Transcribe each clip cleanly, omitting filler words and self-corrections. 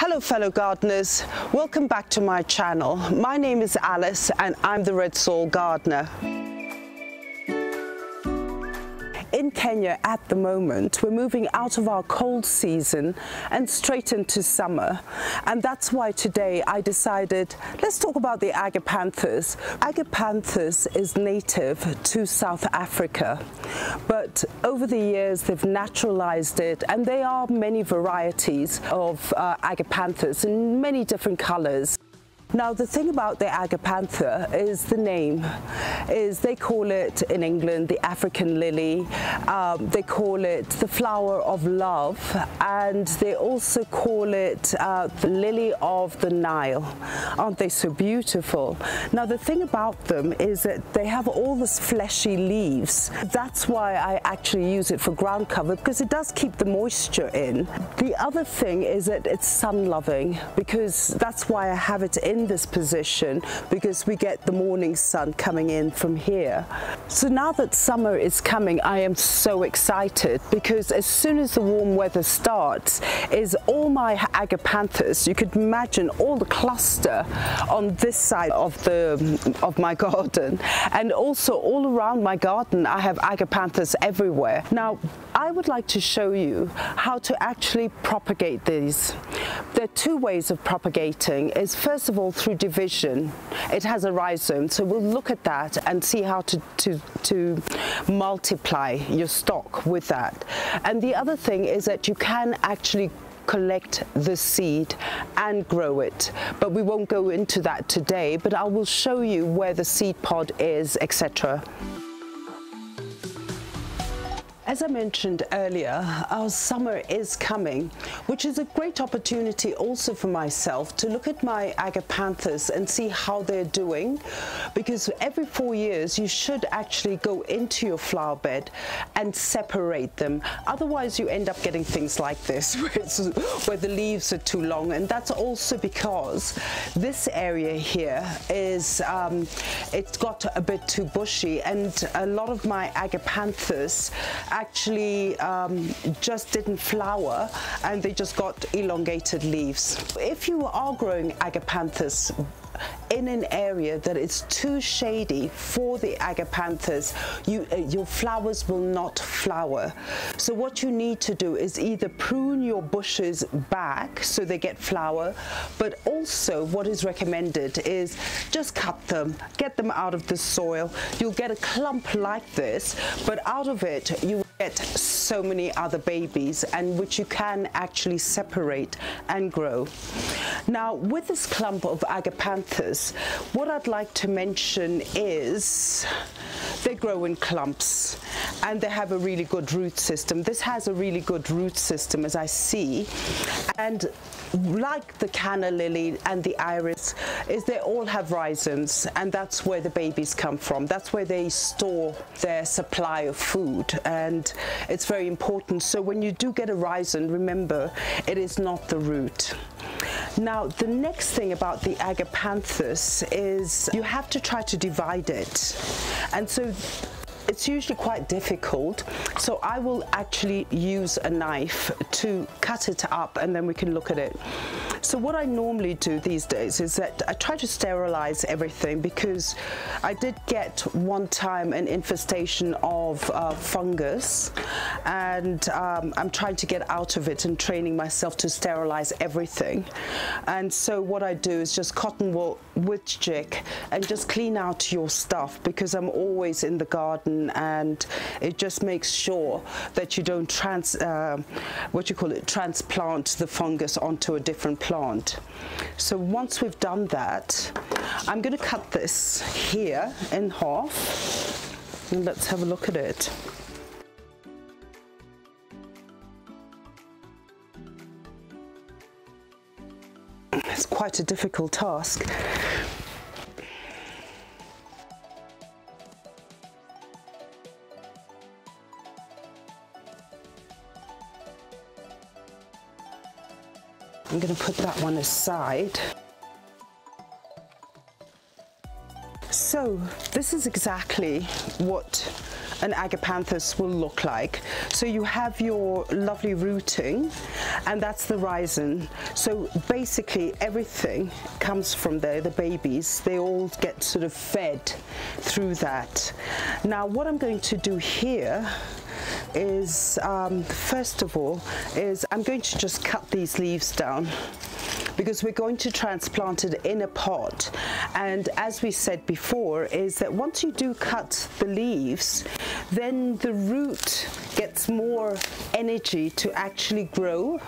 Hello fellow gardeners, welcome back to my channel. My name is Alice and I'm the Red Soil Gardener. In Kenya at the moment, we're moving out of our cold season and straight into summer. And that's why today I decided, let's talk about the Agapanthus. Agapanthus is native to South Africa, but over the years they've naturalized it, and there are many varieties of Agapanthus in many different colors. Now the thing about the Agapantha is the name. They call it in England the African lily, they call it the flower of love, and they also call it the lily of the Nile. Aren't they so beautiful? Now the thing about them is that they have all this fleshy leaves. That's why I actually use it for ground cover, because it does keep the moisture in. The other thing is that it's sun loving, because that's why I have it in this position, because we get the morning sun coming in from here. So now that summer is coming, I am so excited, because as soon as the warm weather starts, is all my Agapanthus, you could imagine all the cluster on this side of my garden, and also all around my garden I have Agapanthus everywhere. Now I would like to show you how to actually propagate these. There are two ways of propagating. Is first of all through division. It has a rhizome, so we'll look at that and see how to multiply your stock with that. And the other thing is that you can actually collect the seed and grow it, but we won't go into that today, but I will show you where the seed pod is, etc. As I mentioned earlier, our summer is coming, which is a great opportunity also for myself to look at my Agapanthus and see how they're doing, because every 4 years you should actually go into your flower bed and separate them. Otherwise you end up getting things like this where the leaves are too long, and that's also because this area here is it's got a bit too bushy, and a lot of my Agapanthus actually just didn't flower, and they just got elongated leaves. If you are growing Agapanthus in an area that is too shady for the Agapanthus, your flowers will not flower. So what you need to do is either prune your bushes back so they get flower, but also what is recommended is just cut them, get them out of the soil. You'll get a clump like this, but out of it you get so many other babies, and which you can actually separate and grow. Now with this clump of Agapanthus, what I'd like to mention is they grow in clumps and they have a really good root system. This has a really good root system, as I see, and like the canna lily and the iris, is they all have rhizomes, and that's where the babies come from. That's where they store their supply of food, and it's very important. So when you do get a rhizome, remember it is not the root. Now the next thing about the Agapanthus is you have to try to divide it, and so it's usually quite difficult, so I will actually use a knife to cut it up, and then we can look at it. So what I normally do these days is that I try to sterilize everything, because I did get one time an infestation of fungus, and I'm trying to get out of it and training myself to sterilize everything. And so what I do is just cotton wool with jig and just clean out your stuff, because I'm always in the garden, and it just makes sure that you don't transplant the fungus onto a different plant. So once we've done that, I'm going to cut this here in half, and let's have a look at it. It's quite a difficult task. I'm going to put that one aside. So this is exactly what an Agapanthus will look like. So you have your lovely rooting, and that's the rhizome. So basically everything comes from there. The babies, they all get sort of fed through that. Now what I'm going to do here is, first of all, is I'm going to just cut these leaves down, because we're going to transplant it in a pot. And as we said before, is that once you do cut the leaves, then the root gets more energy to actually grow.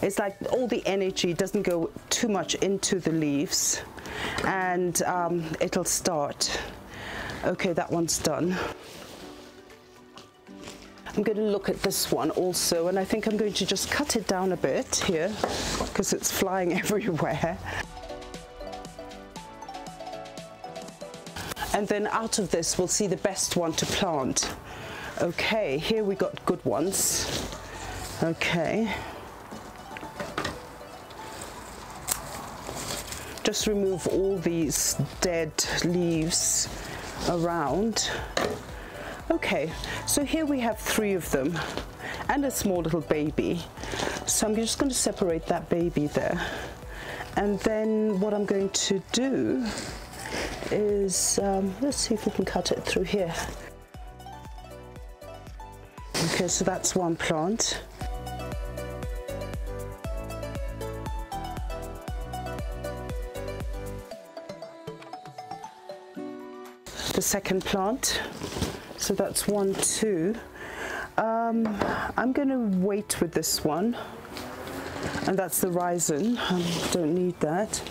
It's like all the energy doesn't go too much into the leaves, and it'll start. Okay, that one's done. I'm going to look at this one also, and I think I'm going to just cut it down a bit here because it's flying everywhere. And then out of this we'll see the best one to plant. Okay, here we got good ones. Okay. Just remove all these dead leaves around. Okay, so here we have 3 of them and a small little baby. So I'm just going to separate that baby there. And then what I'm going to do is, let's see if we can cut it through here. Okay, so that's one plant. The second plant. So that's 1, 2. I'm going to wait with this one, and that's the rhizome. I don't need that.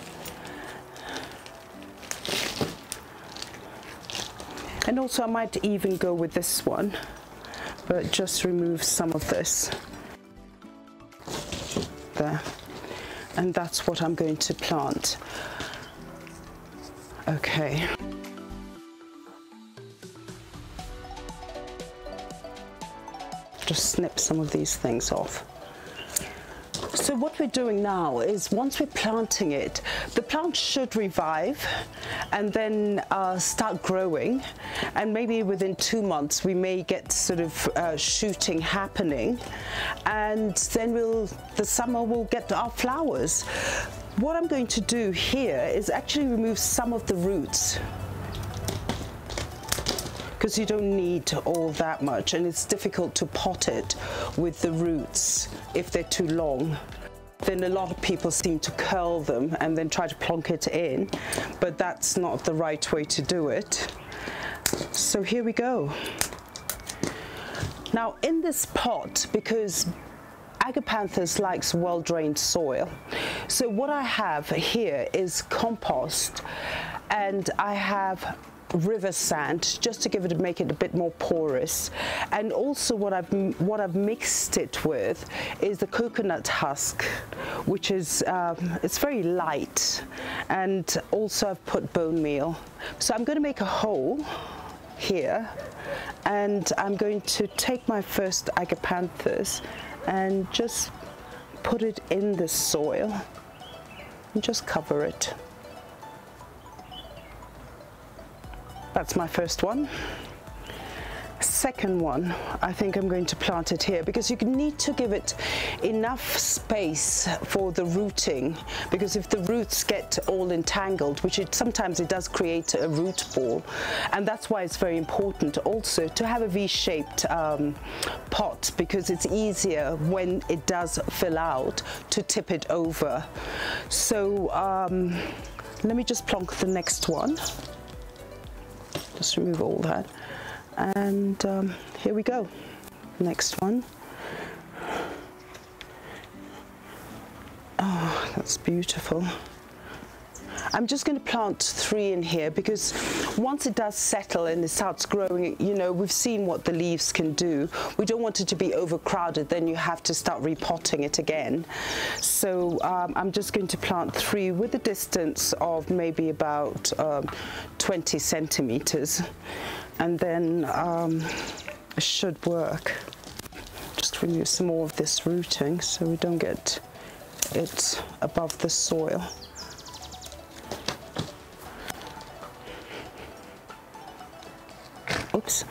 And also I might even go with this one, but just remove some of this. There. And that's what I'm going to plant. Okay. Just snip some of these things off. So what we're doing now is, once we're planting it, the plant should revive and then start growing, and maybe within 2 months we may get sort of shooting happening, and then the summer we'll get our flowers. What I'm going to do here is actually remove some of the roots, because you don't need all that much, and it's difficult to pot it with the roots if they're too long. Then a lot of people seem to curl them and then try to plonk it in, but that's not the right way to do it. So here we go. Now in this pot, because Agapanthus likes well-drained soil, so what I have here is compost, and I have river sand, just to make it a bit more porous. And also what I've mixed it with is the coconut husk, which is it's very light, and also I've put bone meal. So I'm going to make a hole here, and I'm going to take my first Agapanthus and just put it in the soil and just cover it. That's my first one. Second one, I think I'm going to plant it here, because you need to give it enough space for the rooting, because if the roots get all entangled, which sometimes it does create a root ball, and that's why it's very important also to have a V-shaped pot, because it's easier when it does fill out to tip it over. So let me just plonk the next one. Just remove all that, and here we go. Next one. Oh, that's beautiful. I'm just going to plant 3 in here, because once it does settle and it starts growing, you know, we've seen what the leaves can do. We don't want it to be overcrowded, then you have to start repotting it again. So I'm just going to plant 3 with a distance of maybe about 20 centimeters, and then it should work. Just remove some more of this rooting so we don't get it above the soil. Oops.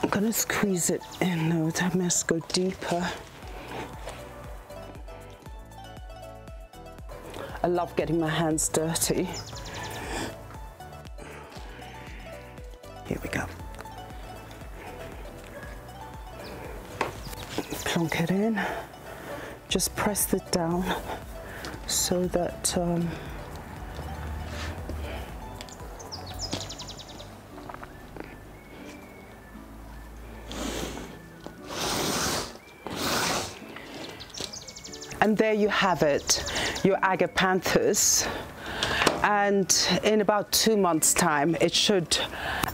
I'm going to squeeze it in. No, that must go deeper. I love getting my hands dirty. Here we go. Plonk it in. Just press it down so that and there you have it, your Agapanthus. And in about 2 months' time, it should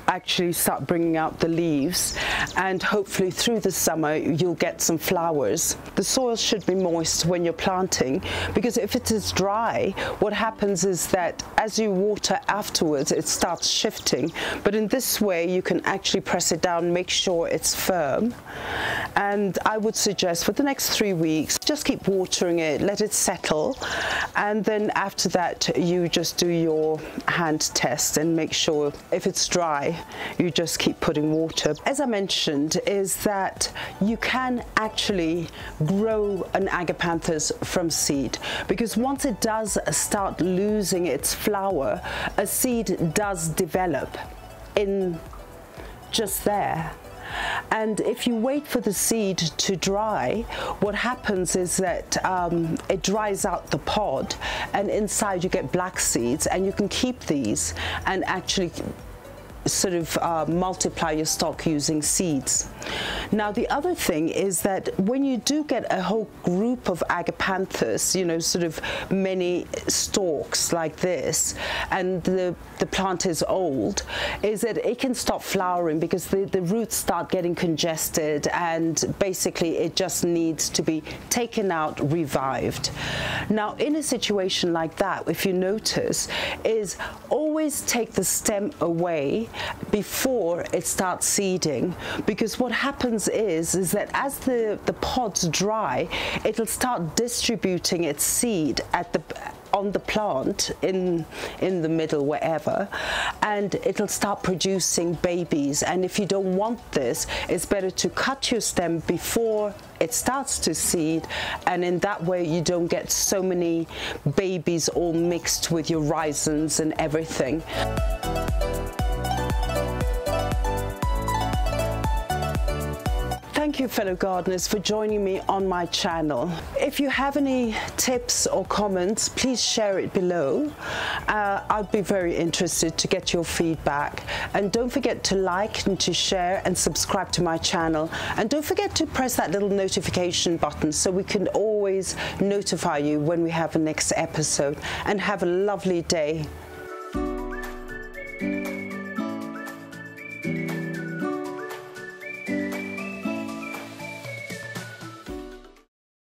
actually start bringing out the leaves, and hopefully through the summer you'll get some flowers. The soil should be moist when you're planting, because if it is dry, what happens is that as you water afterwards, it starts shifting. But in this way, you can actually press it down, make sure it's firm. And I would suggest for the next 3 weeks, just keep watering it, let it settle, and then after that you just do your hand test and make sure if it's dry, you just keep putting water. As I mentioned, is that you can actually grow an Agapanthus from seed, because once it does start losing its flower, a seed does develop in just there. And if you wait for the seed to dry, what happens is that it dries out the pod, and inside you get black seeds, and you can keep these and actually sort of multiply your stock using seeds. Now the other thing is that when you do get a whole group of Agapanthus, you know, sort of many stalks like this, and the plant is old, is that it can stop flowering because the roots start getting congested, and basically it just needs to be taken out, revived. Now in a situation like that, if you notice, is always take the stem away before it starts seeding, because what happens is that as the pods dry, it'll start distributing its seed on the plant in the middle, wherever, and it'll start producing babies. And if you don't want this, it's better to cut your stem before it starts to seed, and in that way you don't get so many babies all mixed with your rhizomes and everything. Thank you, fellow gardeners, for joining me on my channel. If you have any tips or comments, please share it below. I'd be very interested to get your feedback. And don't forget to like and to share and subscribe to my channel. And don't forget to press that little notification button so we can always notify you when we have a next episode. And have a lovely day.